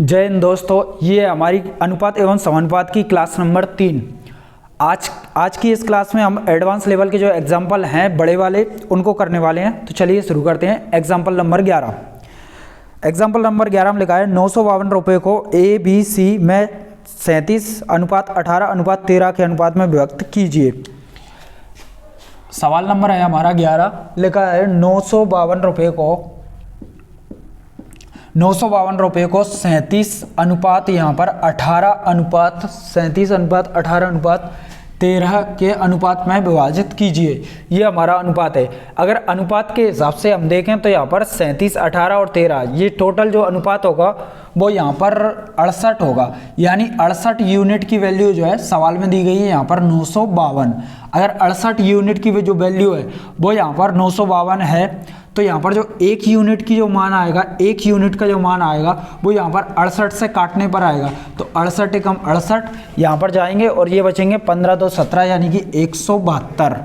जय हिंद दोस्तों, ये हमारी अनुपात एवं समानुपात की क्लास नंबर 3। आज की इस क्लास में हम एडवांस लेवल के जो एग्जाम्पल हैं बड़े वाले उनको करने वाले हैं। तो चलिए शुरू करते हैं। Example number 11। एग्जाम्पल नंबर 11 में लिखा है 952 रुपये को ABC में 37:18:13 के अनुपात में विभक्त कीजिए। सवाल नंबर है हमारा 11। लिखा है 952 रुपये को 37 अनुपात यहाँ पर 18:13 के अनुपात में विभाजित कीजिए। ये हमारा अनुपात है। अगर अनुपात के हिसाब से हम देखें तो यहाँ पर 37, 18 और 13 ये टोटल जो अनुपात होगा वो यहाँ पर 68 होगा। यानी 68 यूनिट की वैल्यू जो है सवाल में दी गई है यहाँ पर 952। अगर 68 यूनिट की जो वैल्यू है वो यहाँ पर 952 है तो यहाँ पर जो एक यूनिट की जो मान आएगा, एक यूनिट का जो मान आएगा वो यहाँ पर 68 से काटने पर आएगा। तो 68 एकम 68 यहाँ पर जाएंगे और ये बचेंगे 15 2 17 यानी कि 172।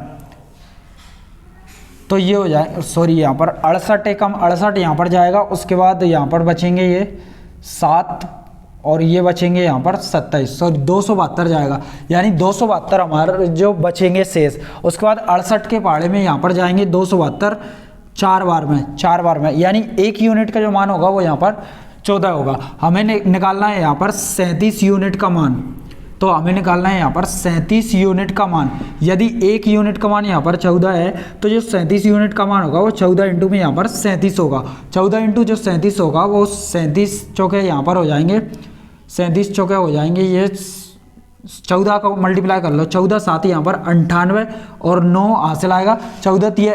तो ये हो जाए, सॉरी यहाँ पर 68 एकम 68 यहाँ पर जाएगा। उसके बाद यहाँ पर बचेंगे ये 7 और ये बचेंगे यहाँ पर 27, सॉरी 272 जाएगा। यानी 272 हमारे जो बचेंगे शेष। उसके बाद 68 के पहाड़े में यहाँ पर जाएंगे 272 चार बार में, यानी एक यूनिट का जो मान होगा वो यहाँ पर 14 होगा। हमें निकालना है यहाँ पर 37 यूनिट का मान। तो हमें निकालना है यहाँ पर 37 यूनिट का मान। यदि एक यूनिट का मान यहाँ पर 14 है तो जो 37 यूनिट का मान होगा वो 14 इंटू में यहाँ पर 37 होगा। 14 इंटू जो 37 होगा वो 37 चौके यहाँ पर हो जाएंगे, 37 चौके हो जाएंगे। ये 14 का मल्टीप्लाई कर लो, 14 7 यहाँ पर 98 और 9 हासिल आएगा। 14 तिया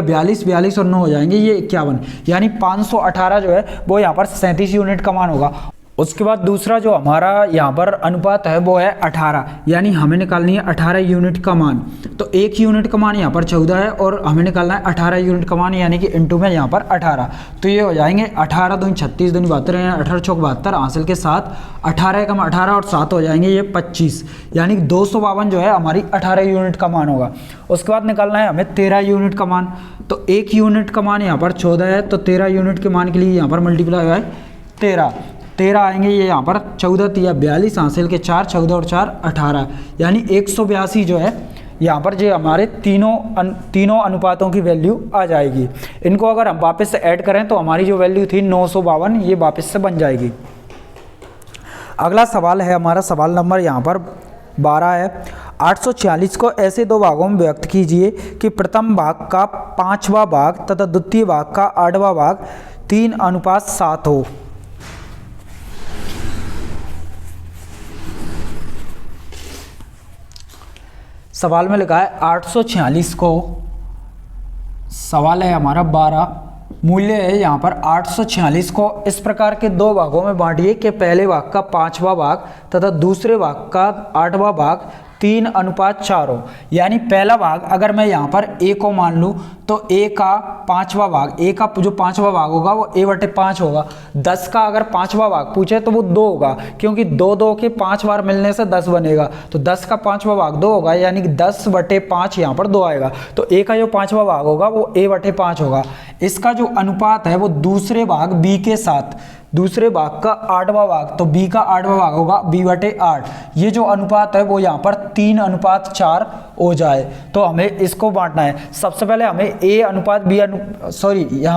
42, 42 और 9 हो जाएंगे ये 51। यानी 518 जो है वो यहाँ पर 37 यूनिट का मान होगा। उसके बाद दूसरा जो हमारा यहाँ पर अनुपात है वो है 18। यानी हमें निकालनी है 18 यूनिट का मान। तो एक यूनिट का मान यहाँ पर 14 है और हमें निकालना है 18 यूनिट का मान, यानी कि इंटू में यहाँ पर 18। तो ये हो जाएंगे 18 दूनी 36 दूनी 72, 18 चौक 72 हासिल के साथ 18 एकम 18 और 7 हो जाएंगे ये 25। यानी 252 जो है हमारी 18 यूनिट का मान होगा। उसके बाद निकालना है हमें 13 यूनिट का मान। तो एक यूनिट का मान यहाँ पर 14 है तो 13 यूनिट के मान के लिए यहाँ पर मल्टीप्लाई हुआ है 13 आएंगे। ये यहाँ पर 14 तिया 42 हासिल के 4, 14 और 4 18, यानी 182 जो है यहाँ पर जो हमारे तीनों अनुपातों की वैल्यू आ जाएगी। इनको अगर हम वापस से ऐड करें तो हमारी जो वैल्यू थी 952 ये वापस से बन जाएगी। अगला सवाल है हमारा सवाल नंबर यहाँ पर 12 है। 846 को ऐसे दो भागों में व्यक्त कीजिए कि प्रथम भाग का 5वां भाग तथा द्वितीय भाग का 8वां भाग 3:7 हो। सवाल में लिखा है 846 को, सवाल है हमारा 12, मूल्य है यहाँ पर 846 को इस प्रकार के दो भागों में बांटिए कि पहले भाग का 5वां भाग तथा दूसरे भाग का 8वां भाग 3:4 हो। यानी पहला भाग अगर मैं यहाँ पर a को मान लूँ तो a का 5वां भाग, a का जो 5वां भाग होगा वो a/5 होगा। 10 का अगर 5वां भाग पूछे तो वो 2 होगा, क्योंकि 2 के 5 बार मिलने से 10 बनेगा। तो 10 का 5वां भाग 2 होगा, यानी कि 10/5 यहाँ पर 2 आएगा। तो a का जो 5वां भाग होगा वो a/5 होगा। इसका जो अनुपात है वो दूसरे भाग b के साथ, दूसरे भाग का 8वां भाग, तो b का 8वां भाग होगा b/8। ये जो अनुपात है वो यहाँ पर 3:4 हो जाए। तो हमें इसको बांटना है। सबसे पहले हमें यहाँ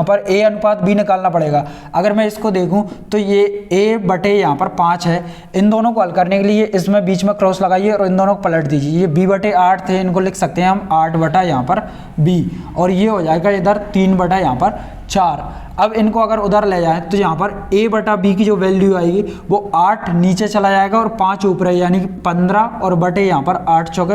पर a अनुपात b निकालना पड़ेगा। अगर मैं इसको देखूं तो ये a/ यहाँ पर 5 है। इन दोनों को हल करने के लिए इसमें बीच में क्रॉस लगाइए और इन दोनों को पलट दीजिए। ये b/8 थे, इनको लिख सकते हैं हम 8/ यहाँ पर b, और ये हो जाएगा इधर 3/ यहाँ पर 4। अब इनको अगर उधर ले जाएं तो यहाँ पर a/b की जो वैल्यू आएगी वो 8 नीचे चला जाएगा और 5 ऊपर है, यानी कि 15 और बटे यहाँ पर 8 चौके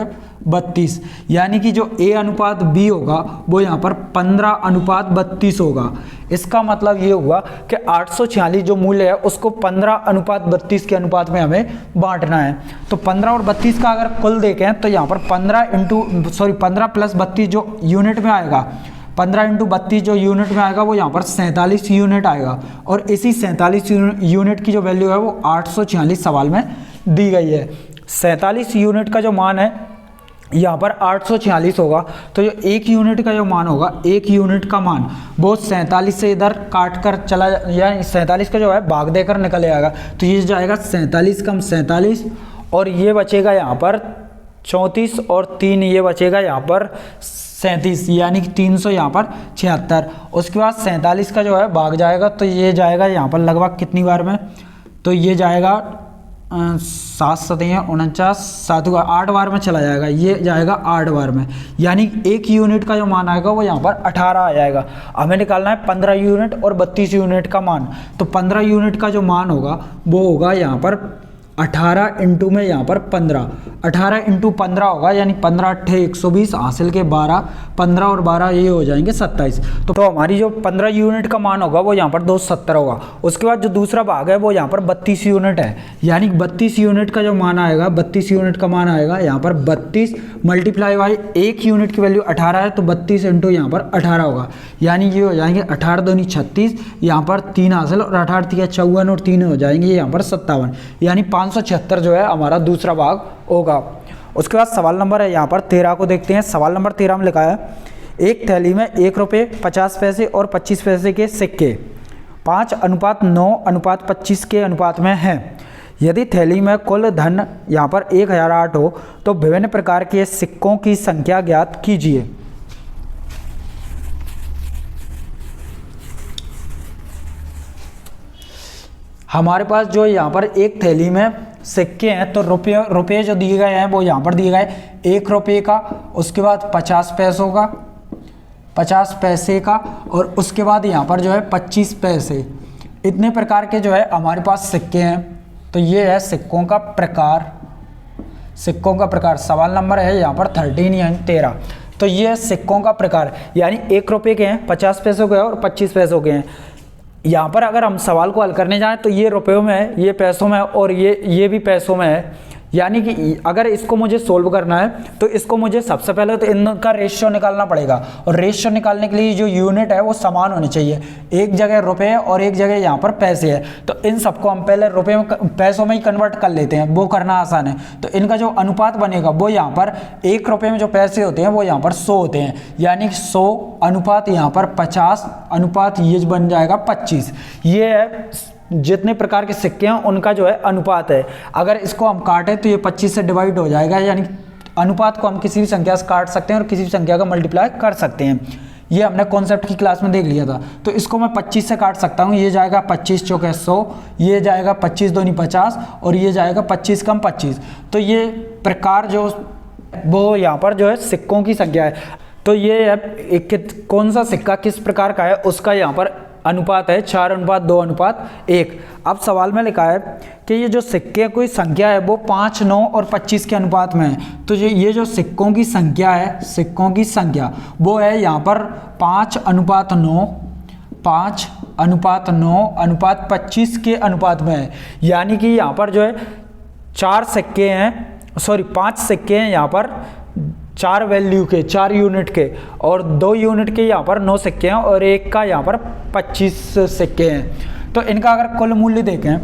32। यानी कि जो a अनुपात b होगा वो यहाँ पर 15:32 होगा। इसका मतलब ये हुआ कि 846 जो मूल्य है उसको 15:32 के अनुपात में हमें बांटना है। तो 15 और 32 का अगर कुल देखें तो यहाँ पर 15 + 32 जो यूनिट में आएगा, 15 × 32 जो यूनिट में आएगा वो यहाँ पर 47 यूनिट आएगा। और इसी 47 यूनिट की जो वैल्यू है वो 846 सवाल में दी गई है। 47 यूनिट का जो मान है यहाँ पर 846 होगा, तो जो 1 यूनिट का जो मान होगा, 1 यूनिट का मान वो 47 से इधर काट कर चला, यानी 47 का जो है भाग देकर निकल जाएगा, तो ये जाएगा 47 कम 47, और ये बचेगा यहाँ पर 34, और 3 ये बचेगा यहाँ पर 37, यानी कि 300 यहाँ पर 76। उसके बाद 47 का जो है भाग जाएगा, तो ये जाएगा यहाँ पर लगभग कितनी बार में, तो ये जाएगा 7 सतह 49, 7 8 बार में चला जाएगा, ये जाएगा 8 बार में, यानी 1 यूनिट का जो मान आएगा वो यहाँ पर 18 आ जाएगा। हमें निकालना है 15 यूनिट और 32 यूनिट का मान, तो 15 यूनिट का जो मान होगा वो होगा यहाँ पर 18 इंटू में यहाँ पर 15, 18 इंटू 15 होगा, यानी 15 अट्ठे 120 हासिल के 12, 15 और 12 ये हो जाएंगे 27। तो हमारी जो 15 यूनिट का मान होगा वो यहाँ पर 270 होगा। उसके बाद जो दूसरा भाग है वो यहाँ पर 32 यूनिट है, यानी 32 यूनिट का जो मान आएगा, 32 यूनिट का मान आएगा यहाँ पर 32 मल्टीप्लाई बाई 1 यूनिट की वैल्यू 18 है, तो 32 इंटू यहाँ पर 18 होगा, यानी ये हो जाएंगे 18 दूनी 36, यहाँ पर 3 हासिल, और 18 3 54 और 3 हो जाएंगे यहाँ पर 57, यानी 576 जो है हमारा दूसरा भाग होगा। उसके बाद सवाल नंबर है यहाँ पर 13 को देखते हैं। सवाल नंबर 13 में लिखा है, एक थैली में 1 रुपये 50 पैसे और 25 पैसे के सिक्के 5:9:25 के अनुपात में हैं। यदि थैली में कुल धन यहाँ पर 1008 हो तो विभिन्न प्रकार के सिक्कों की संख्या ज्ञात कीजिए। हमारे पास जो यहाँ पर एक थैली में सिक्के हैं, तो रुपये जो दिए गए हैं वो यहाँ पर दिए गए 1 रुपये का, उसके बाद 50 पैसों का, 50 पैसे का, और उसके बाद यहाँ पर जो है 25 पैसे। इतने प्रकार के जो है हमारे पास सिक्के हैं। तो ये है सिक्कों का प्रकार, सिक्कों का प्रकार। सवाल नंबर है यहाँ पर 13 यानी 13। तो ये है सिक्कों का प्रकार, यानी 1 रुपये के हैं, 50 पैसों के हैं और 25 पैसों के हैं। यहाँ पर अगर हम सवाल को हल करने जाएं तो ये रुपयों में है, ये पैसों में है, और ये भी पैसों में है। यानी कि अगर इसको मुझे सोल्व करना है तो इसको मुझे सबसे पहले तो इनका रेशियो निकालना पड़ेगा, और रेशियो निकालने के लिए जो यूनिट है वो समान होनी चाहिए। एक जगह रुपये और एक जगह यहाँ पर पैसे है, तो इन सबको हम पहले रुपये में पैसों में ही कन्वर्ट कर लेते हैं, वो करना आसान है। तो इनका जो अनुपात बनेगा वो यहाँ पर 1 रुपये में जो पैसे होते हैं वो यहाँ पर 100 होते हैं, यानी 100 अनुपात यहाँ पर 50 अनुपात ये बन जाएगा 25। ये है जितने प्रकार के सिक्के हैं उनका जो है अनुपात है। अगर इसको हम काटें तो ये 25 से डिवाइड हो जाएगा, यानी अनुपात को हम किसी भी संख्या से काट सकते हैं और किसी भी संख्या का मल्टीप्लाई कर सकते हैं। ये हमने कॉन्सेप्ट की क्लास में देख लिया था। तो इसको मैं 25 से काट सकता हूँ, ये जाएगा 25 चौके 100, ये जाएगा 25 दूनी 50, और ये जाएगा 25 कम 25। तो ये प्रकार जो वो यहाँ पर जो है सिक्कों की संख्या है। तो ये कौन सा सिक्का किस प्रकार का है उसका यहाँ पर अनुपात है 4:2:1। अब सवाल में लिखा है कि ये जो सिक्के की संख्या है वो 5, 9 और 25 के अनुपात में है। तो ये जो सिक्कों की संख्या है, सिक्कों की संख्या वो है यहाँ पर 5:9, 5:9:25 के अनुपात में है। यानी कि यहाँ पर जो है 5 सिक्के हैं यहाँ पर 4 वैल्यू के, 4 यूनिट के, और 2 यूनिट के यहाँ पर 9 सिक्के हैं, और एक का यहाँ पर 25 सिक्के हैं। तो इनका अगर कुल मूल्य देखें,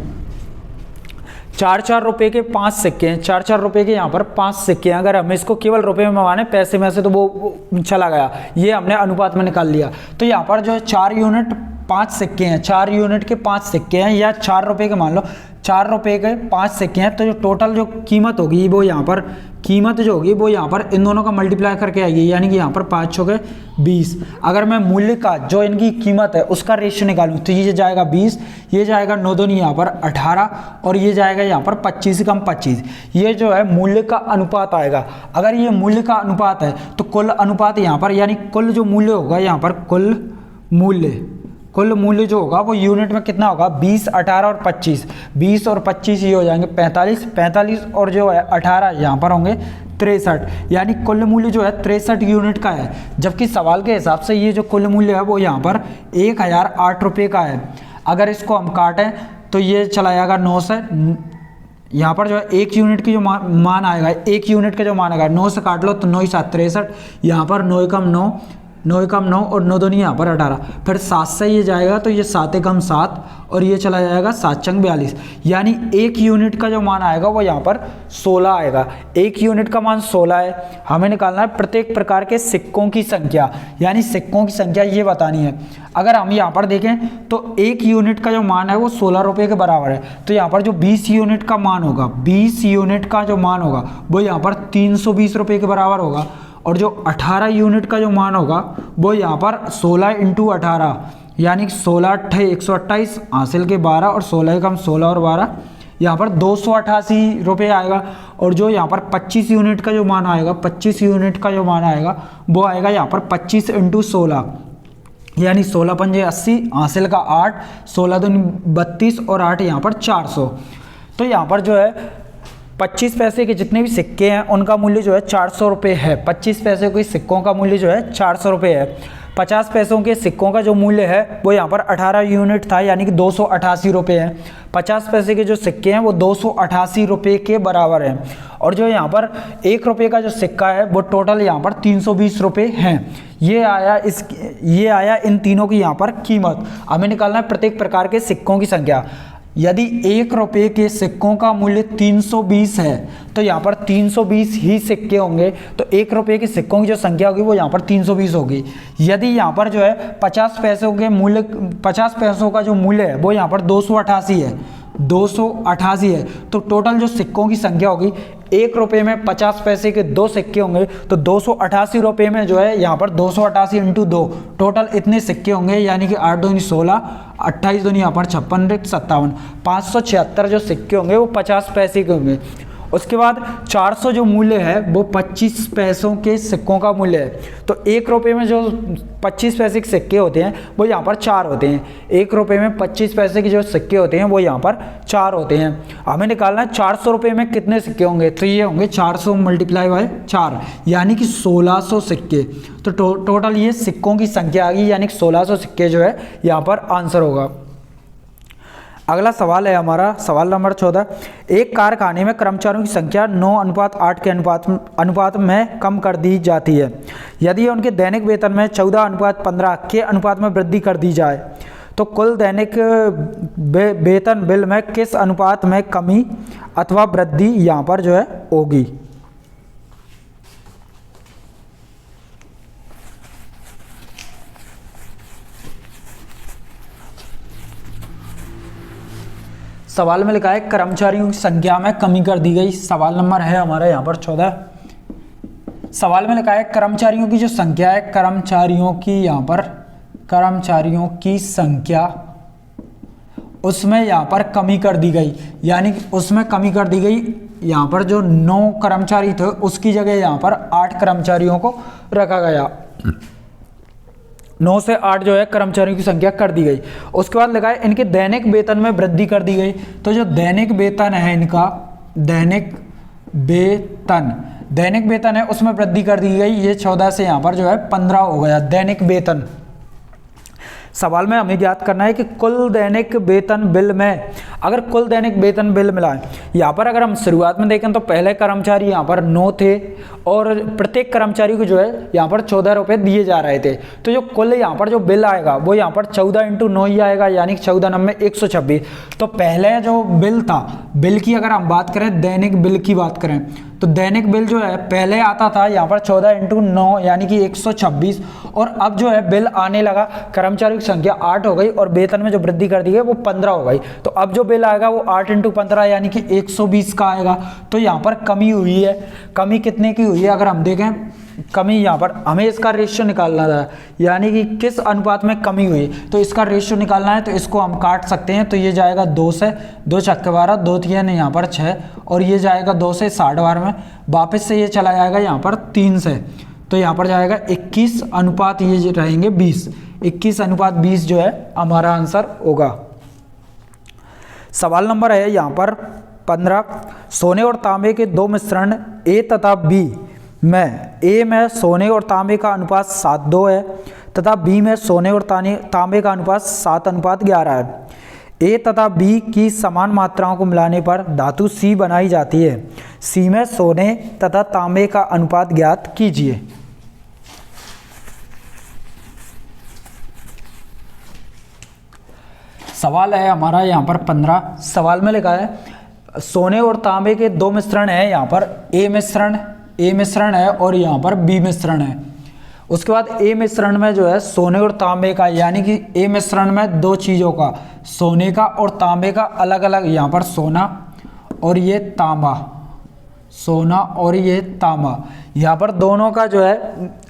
4-4 रुपये के 5 सिक्के हैं, 4-4 रुपये के यहाँ पर 5 सिक्के हैं। अगर हम इसको केवल रुपये में माने, पैसे में से तो वो चला गया, ये हमने अनुपात में निकाल लिया। तो यहाँ पर जो है 4 यूनिट 5 सिक्के हैं, 4 यूनिट के 5 सिक्के हैं, या 4 रुपये के मान लो 4 रुपये के 5 सिक्के हैं। तो जो टोटल जो कीमत होगी वो यहाँ पर कीमत जो होगी वो यहाँ पर इन दोनों का मल्टीप्लाई करके आएगी, यानी कि यहाँ पर 5 चौके 20। अगर मैं मूल्य का जो इनकी कीमत है उसका रेशियो निकालूँ तो ये जाएगा 20, ये जाएगा 9 दूनी यहाँ पर 18, और ये जाएगा यहाँ पर 25 कम 25। ये जो है मूल्य का अनुपात आएगा। अगर ये मूल्य का अनुपात है तो कुल अनुपात यहाँ पर, यानी कुल जो मूल्य होगा यहाँ पर कुल मूल्य जो होगा वो यूनिट में कितना होगा, 20, 18 और 25। 20 और 25 ये हो जाएंगे 45, 45 और जो है 18 यहाँ पर होंगे 63, यानी कुल मूल्य जो है 63 यूनिट का है। जबकि सवाल के हिसाब से ये जो कुल मूल्य है वो यहाँ पर 1008 रुपये का है। अगर इसको हम काटें तो ये चला जाएगा 9 से, यहाँ पर जो है 1 यूनिट की जो मान आएगा, 1 यूनिट का जो मान आएगा 9 से काट लो तो 9 7 63, यहाँ पर 9 कम 9 9 एकम 9 और 9 दूनी यहाँ पर 18, फिर 7 से ये जाएगा तो ये 7 एकम 7 और ये चला जाएगा 7 चंग 42, यानी 1 यूनिट का जो मान आएगा वो यहाँ पर 16 आएगा। 1 यूनिट का मान 16 है। हमें निकालना है प्रत्येक प्रकार के सिक्कों की संख्या, यानी सिक्कों की संख्या ये बतानी है। अगर हम यहाँ पर देखें तो 1 यूनिट का जो मान है वो 16 रुपये के बराबर है, तो यहाँ पर जो 20 यूनिट का मान होगा, 20 यूनिट का जो मान होगा वो यहाँ पर 320 रुपये के बराबर होगा, और जो 18 यूनिट का जो मान होगा वो यहाँ पर 16 × 18, यानी 16 × 128 हासिल के 12 और 16 एकम 16 और 12, यहाँ पर 288 रुपये आएगा। और जो यहाँ पर 25 यूनिट का जो मान आएगा, 25 यूनिट का जो मान आएगा वो आएगा यहाँ पर 25 × 16, यानी 16 पंजे 80 हासिल का 8, 16 दूनी 32 और 8 यहाँ पर 400। तो यहाँ पर जो है 25 पैसे के जितने भी सिक्के हैं उनका मूल्य जो है 400 रुपये है। 25 पैसे के सिक्कों का मूल्य जो है 400 रुपये है। 50 पैसों के सिक्कों का जो मूल्य है वो यहाँ पर 18 यूनिट था, यानी कि 288 रुपये है। 50 पैसे के जो सिक्के हैं वो 288 रुपये के बराबर हैं। और जो यहाँ पर 1 रुपये का जो सिक्का है वो टोटल यहाँ पर 320 रुपये हैं। ये आया इन तीनों की यहाँ पर कीमत। हमें निकालना है प्रत्येक प्रकार के सिक्कों की संख्या। यदि 1 रुपये के सिक्कों का मूल्य 320 है तो यहाँ पर 320 ही सिक्के होंगे, तो 1 रुपये के सिक्कों की जो संख्या होगी वो यहाँ पर 320 होगी। यदि यहाँ पर जो है 50 पैसों का जो मूल्य है वो यहाँ पर 288 है, 288 है, तो टोटल जो सिक्कों की संख्या होगी, 1 रुपये में 50 पैसे के 2 सिक्के होंगे तो 288 रुपये में जो है यहाँ पर 288 × 2 टोटल इतने सिक्के होंगे, यानी कि 8 दूनी 16, 28 दूनी यहाँ पर 56, 57, 576 जो सिक्के होंगे वो 50 पैसे के होंगे। उसके बाद 400 जो मूल्य है वो 25 पैसों के सिक्कों का मूल्य है। तो 1 रुपये में जो 25 पैसे के सिक्के होते हैं वो यहाँ पर 4 होते हैं। 1 रुपये में 25 पैसे के जो सिक्के होते हैं वो यहाँ पर 4 होते हैं। हमें निकालना है 400 रुपये में कितने सिक्के होंगे, तो ये होंगे 400 × 4, यानी कि 1600 सिक्के। तो टोटल ये सिक्कों की संख्या आ गई, यानी कि 1600 सिक्के जो है यहाँ पर आंसर होगा। अगला सवाल है हमारा सवाल नंबर 14। एक कारखाने में कर्मचारियों की संख्या 9:8 के अनुपात में कम कर दी जाती है। यदि उनके दैनिक वेतन में 14:15 के अनुपात में वृद्धि कर दी जाए तो कुल दैनिक वेतन बिल में किस अनुपात में कमी अथवा वृद्धि यहाँ पर जो है होगी। सवाल में लिखा है कर्मचारियों की संख्या में कमी कर दी गई। सवाल नंबर है हमारा यहाँ पर 14। सवाल में लिखा है कर्मचारियों की जो संख्या है, कर्मचारियों की संख्या उसमें यहाँ पर कमी कर दी गई, यानी उसमें कमी कर दी गई। यहाँ पर जो 9 कर्मचारी थे उसकी जगह यहाँ पर 8 कर्मचारियों को रखा गया। 9 से 8 जो है कर्मचारियों की संख्या कर दी गई। उसके बाद लगा है इनके दैनिक वेतन में वृद्धि कर दी गई। तो जो दैनिक वेतन है इनका, दैनिक वेतन है उसमें वृद्धि कर दी गई। ये 14 से यहाँ पर जो है 15 हो गया दैनिक वेतन। सवाल में हमें ज्ञात करना है कि कुल दैनिक वेतन बिल में, अगर कुल दैनिक वेतन बिल मिलाएं, यहाँ पर अगर हम शुरुआत में देखें तो पहले कर्मचारी यहाँ पर 9 थे और प्रत्येक कर्मचारी को जो है यहाँ पर 14 रुपये दिए जा रहे थे। तो जो कुल यहाँ पर जो बिल आएगा वो यहाँ पर 14 × 9 ही आएगा, यानी कि 14 9 126। तो पहले जो बिल था, बिल की अगर हम बात करें, दैनिक बिल की बात करें तो दैनिक बिल जो है पहले आता था यहाँ पर 14 × 9 यानी कि 126, और अब जो है बिल आने लगा, कर्मचारियों की संख्या 8 हो गई और वेतन में जो वृद्धि कर दी गई वो 15 हो गई। तो अब जो बिल आएगा वो 8 × 15 यानी कि 120 का आएगा। तो यहाँ पर कमी हुई है। कमी कितने की हुई है अगर हम देखें, कमी यहाँ पर हमें इसका रेशियो निकालना था, यानी कि किस अनुपात में कमी हुई। तो इसका रेशियो निकालना है तो इसको हम काट सकते हैं। तो ये जाएगा 2 से, 2 छक्के 12, 2 3 यहाँ पर 6, और ये जाएगा 2 से 60 बार में, वापस से ये चला जाएगा यहाँ पर 3 से, तो यहाँ पर जाएगा 21 अनुपात ये रहेंगे 20, 21:20 जो है हमारा आंसर होगा। सवाल नंबर है यहाँ पर 15। सोने और तांबे के 2 मिश्रण ए तथा बी में ए में सोने और तांबे का अनुपात 7:2 है तथा बी में सोने और तांबे का अनुपात 7:11 है। ए तथा बी की समान मात्राओं को मिलाने पर धातु सी बनाई जाती है। सी में सोने तथा तांबे का अनुपात ज्ञात कीजिए। सवाल है हमारा यहाँ पर 15। सवाल में लिखा है सोने और तांबे के दो मिश्रण है, यहाँ पर ए मिश्रण है और यहाँ पर बी मिश्रण है। उसके बाद ए मिश्रण में जो है सोने और तांबे का, यानी कि ए मिश्रण में दो चीज़ों का, सोने का और तांबे का अलग अलग, यहाँ पर सोना और ये तांबा, सोना और ये तांबा, यहाँ पर दोनों का जो है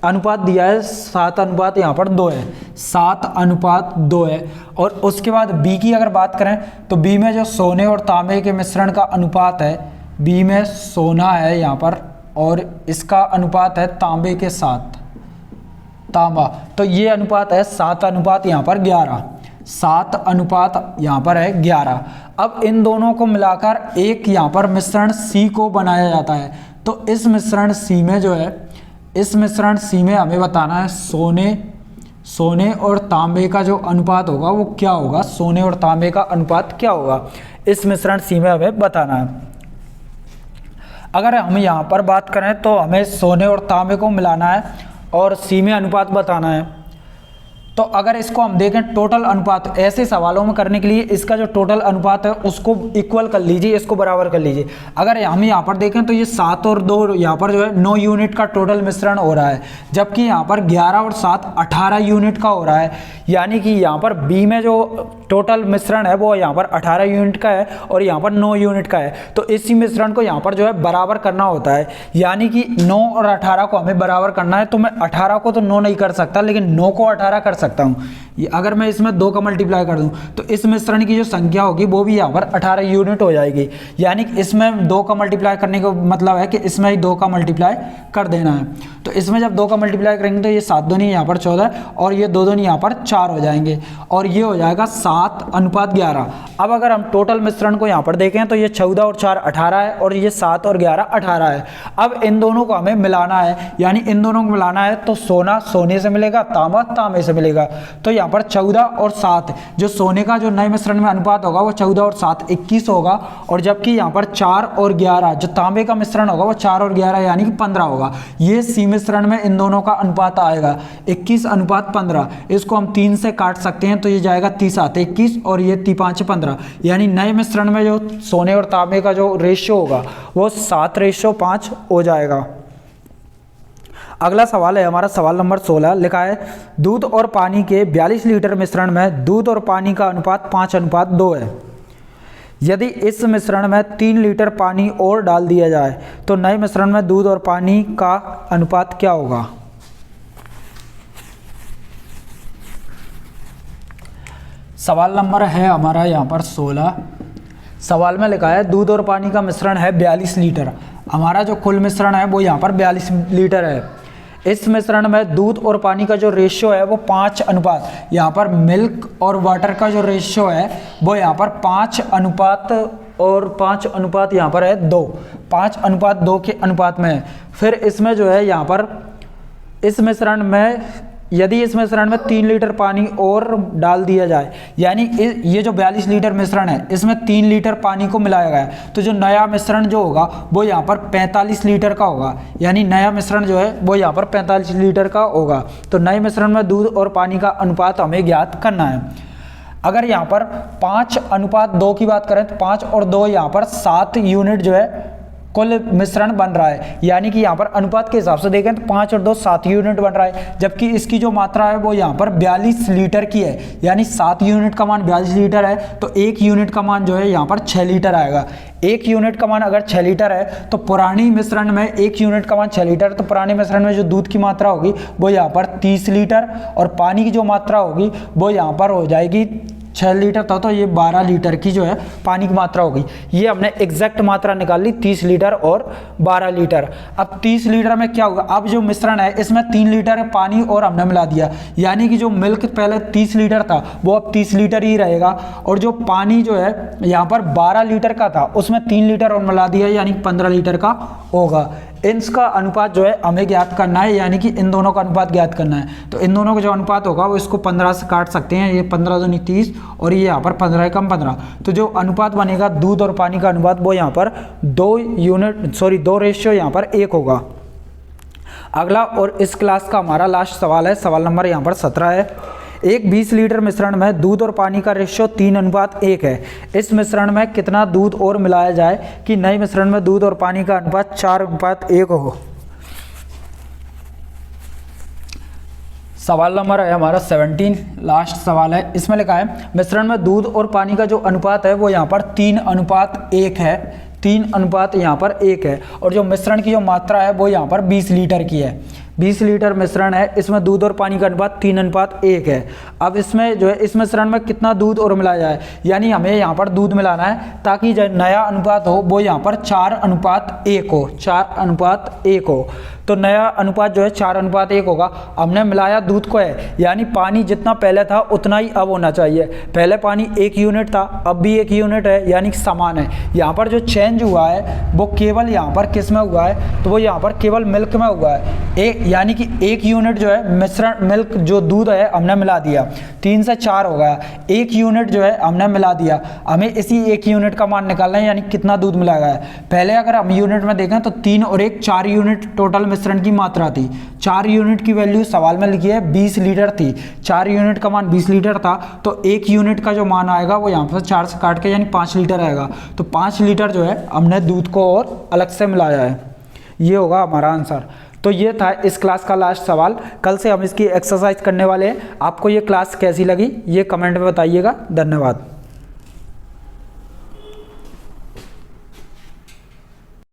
अनुपात दिया है 7 अनुपात यहाँ पर 2 है, 7 अनुपात 2 है। और उसके बाद बी की अगर बात करें तो बी में जो सोने और तांबे के मिश्रण का अनुपात है, बी में सोना है यहाँ पर और इसका अनुपात है तांबे के साथ, तांबा, तो ये अनुपात है 7 अनुपात यहाँ पर 11, 7 अनुपात यहाँ पर है 11। अब इन दोनों को मिलाकर एक यहाँ पर मिश्रण सी को बनाया जाता है। तो इस मिश्रण सी में जो है, इस मिश्रण सी में हमें बताना है सोने और तांबे का जो अनुपात होगा वो क्या होगा, सोने और तांबे का अनुपात क्या होगा, इस मिश्रण सी में हमें बताना है। अगर हम यहाँ पर बात करें तो हमें सोने और तांबे को मिलाना है और सी में अनुपात बताना है। तो अगर इसको हम देखें टोटल अनुपात, ऐसे सवालों में करने के लिए इसका जो टोटल अनुपात है उसको इक्वल कर लीजिए, इसको बराबर कर लीजिए। अगर हम यहाँ पर देखें तो ये 7 और 2 यहाँ पर जो है 9 यूनिट का टोटल मिश्रण हो रहा है, जबकि यहाँ पर 11 और 7 18 यूनिट का हो रहा है। यानी कि यहाँ पर बी में जो टोटल मिश्रण है वो यहाँ पर 18 यूनिट का है और यहाँ पर 9 यूनिट का है। तो इसी मिश्रण को यहाँ पर जो है बराबर करना होता है, यानी कि 9 और 18 को हमें बराबर करना है। तो मैं 18 को तो 9 नहीं कर सकता, लेकिन 9 को 18 कर सकता हूँ। अगर मैं इसमें 2 का मल्टीप्लाई कर दूं तो इस मिश्रण की जो संख्या होगी वो भी यहाँ पर 18 यूनिट हो जाएगी। यानी कि इसमें 2 का मल्टीप्लाई करने का मतलब है कि इसमें ही 2 का मल्टीप्लाई कर देना है। तो इसमें जब 2 का मल्टीप्लाई करेंगे तो ये 7 दूनी यहाँ पर 14 और ये 2 दूनी यहाँ पर 4 हो जाएंगे और ये हो जाएगा 7 अनुपात 11। अब अगर हम टोटल मिश्रण को यहाँ पर देखें तो ये 14 और 4 18 है और ये 7 और 11 18 है। अब इन दोनों को हमें मिलाना है, यानी इन दोनों को मिलाना है तो सोना सोने से मिलेगा, तांबा तांबे से मिलेगा। तो यहाँ पर 14 और 7 जो सोने का जो नए मिश्रण में अनुपात होगा वो 14 और 7 21 होगा, और जबकि यहाँ पर 4 और 11 जो तांबे का मिश्रण होगा वो 4 और 11 यानी कि 15 होगा। ये सी मिश्रण में इन दोनों का अनुपात आएगा 21 अनुपात 15। इसको हम 3 से काट सकते हैं तो ये जाएगा 30 आते 21 और ये 3 5 15, यानी नए मिश्रण में जो सोने और तांबे का जो रेशियो होगा वो 7:5 हो जाएगा। अगला सवाल है हमारा सवाल नंबर 16। लिखा है दूध और पानी के 42 लीटर मिश्रण में दूध और पानी का अनुपात 5:2 है। यदि इस मिश्रण में 3 लीटर पानी और डाल दिया जाए तो नए मिश्रण में दूध और पानी का अनुपात क्या होगा। सवाल नंबर है हमारा यहाँ पर 16। सवाल में लिखा है दूध और पानी का मिश्रण है 42 लीटर। हमारा जो कुल मिश्रण है वो यहाँ पर 42 लीटर है। इस मिश्रण में दूध और पानी का जो रेशियो है वो 5 अनुपात, यहाँ पर मिल्क और वाटर का जो रेशियो है वो यहाँ पर 5 अनुपात और 5 अनुपात यहाँ पर है 2, 5 अनुपात 2 के अनुपात में है। फिर इसमें जो है यहाँ पर इस मिश्रण में यदि इस मिश्रण में 3 लीटर पानी और डाल दिया जाए, यानी ये जो 42 लीटर मिश्रण है इसमें 3 लीटर पानी को मिलाया गया है, तो जो नया मिश्रण जो होगा वो यहाँ पर 45 लीटर का होगा। यानी नया मिश्रण जो है वो यहाँ पर 45 लीटर का होगा। तो नए मिश्रण में दूध और पानी का अनुपात हमें ज्ञात करना है। अगर यहाँ पर 5 अनुपात 2 की बात करें तो 5 और 2 यहाँ पर 7 यूनिट जो है कुल मिश्रण बन रहा है। यानी कि यहाँ पर अनुपात के हिसाब से देखें तो 5 और 2 7 यूनिट बन रहा है, जबकि इसकी जो मात्रा है वो यहाँ पर 42 लीटर की है। यानी 7 यूनिट का मान 42 लीटर है तो 1 यूनिट का मान जो है यहाँ पर 6 लीटर आएगा। 1 यूनिट का मान अगर 6 लीटर है तो पुरानी मिश्रण में 1 यूनिट का मान 6 लीटर, तो पुराने मिश्रण में जो दूध की मात्रा होगी वो यहाँ पर 30 लीटर और पानी की जो मात्रा होगी वो यहाँ पर हो जाएगी 6 लीटर था, तो ये 12 लीटर की जो है पानी की मात्रा होगी। ये हमने एग्जैक्ट मात्रा निकाल ली 30 लीटर और 12 लीटर। अब 30 लीटर में क्या होगा, अब जो मिश्रण है इसमें 3 लीटर पानी और हमने मिला दिया, यानी कि जो मिल्क पहले 30 लीटर था वो अब 30 लीटर ही रहेगा, और जो पानी जो है यहाँ पर 12 लीटर का था उसमें 3 लीटर और मिला दिया यानी 15 लीटर का होगा। इनका अनुपात जो है हमें ज्ञात करना है, यानी कि इन दोनों का अनुपात ज्ञात करना है। तो इन दोनों का जो अनुपात होगा वो इसको 15 से काट सकते हैं, ये 15 दूनी 30 और ये यहाँ पर 15 कम 15, तो जो अनुपात बनेगा दूध और पानी का अनुपात वो यहाँ पर 2 रेशियो यहाँ पर 1 होगा। अगला और इस क्लास का हमारा लास्ट सवाल है, सवाल नंबर यहाँ पर 17 है। एक 20 लीटर मिश्रण में दूध और पानी का रेशियो 3:1 है। इस मिश्रण में कितना दूध और मिलाया जाए कि नए मिश्रण में दूध और पानी का अनुपात 4:1 हो। सवाल नंबर है हमारा 17, लास्ट सवाल है। इसमें लिखा है मिश्रण में दूध और पानी का जो अनुपात है वो यहाँ पर 3:1 है। 3:1 यहाँ पर 1 है और जो मिश्रण की जो मात्रा है वो यहाँ पर 20 लीटर की है। 20 लीटर मिश्रण है, इसमें दूध और पानी का अनुपात 3:1 है। अब इसमें जो है इस मिश्रण में कितना दूध और मिलाया जाए, यानी हमें यहाँ पर दूध मिलाना है ताकि जो नया अनुपात हो वो यहाँ पर 4:1 हो। 4:1 हो तो नया अनुपात जो है 4:1 होगा। हमने मिलाया दूध को है, यानी पानी जितना पहले था उतना ही अब होना चाहिए। पहले पानी 1 यूनिट था, अब भी 1 यूनिट है, यानी समान है। यहाँ पर जो चेंज हुआ है वो केवल यहाँ पर किस में हुआ है, तो वो यहाँ पर केवल मिल्क में हुआ है। यानी कि 1 यूनिट जो है मिश्रण मिल्क जो दूध है हमने मिला दिया, 3 से 4 हो गया। 1 यूनिट जो है हमने मिला दिया, हमें इसी 1 यूनिट का मान निकालना है, यानी कितना दूध मिलाया गया है। पहले अगर हम यूनिट में देखें तो 3 और 1 4 यूनिट टोटल मिश्रण की मात्रा थी। 4 यूनिट की वैल्यू सवाल में लिखी है 20 लीटर थी। 4 यूनिट का मान 20 लीटर था तो 1 यूनिट का जो मान आएगा वो यहाँ पर 4 से काट के यानी 5 लीटर आएगा। तो 5 लीटर जो है हमने दूध को और अलग से मिलाया है। ये होगा हमारा आंसर। तो ये था इस क्लास का लास्ट सवाल। कल से हम इसकी एक्सरसाइज करने वाले हैं। आपको ये क्लास कैसी लगी ये कमेंट में बताइएगा। धन्यवाद।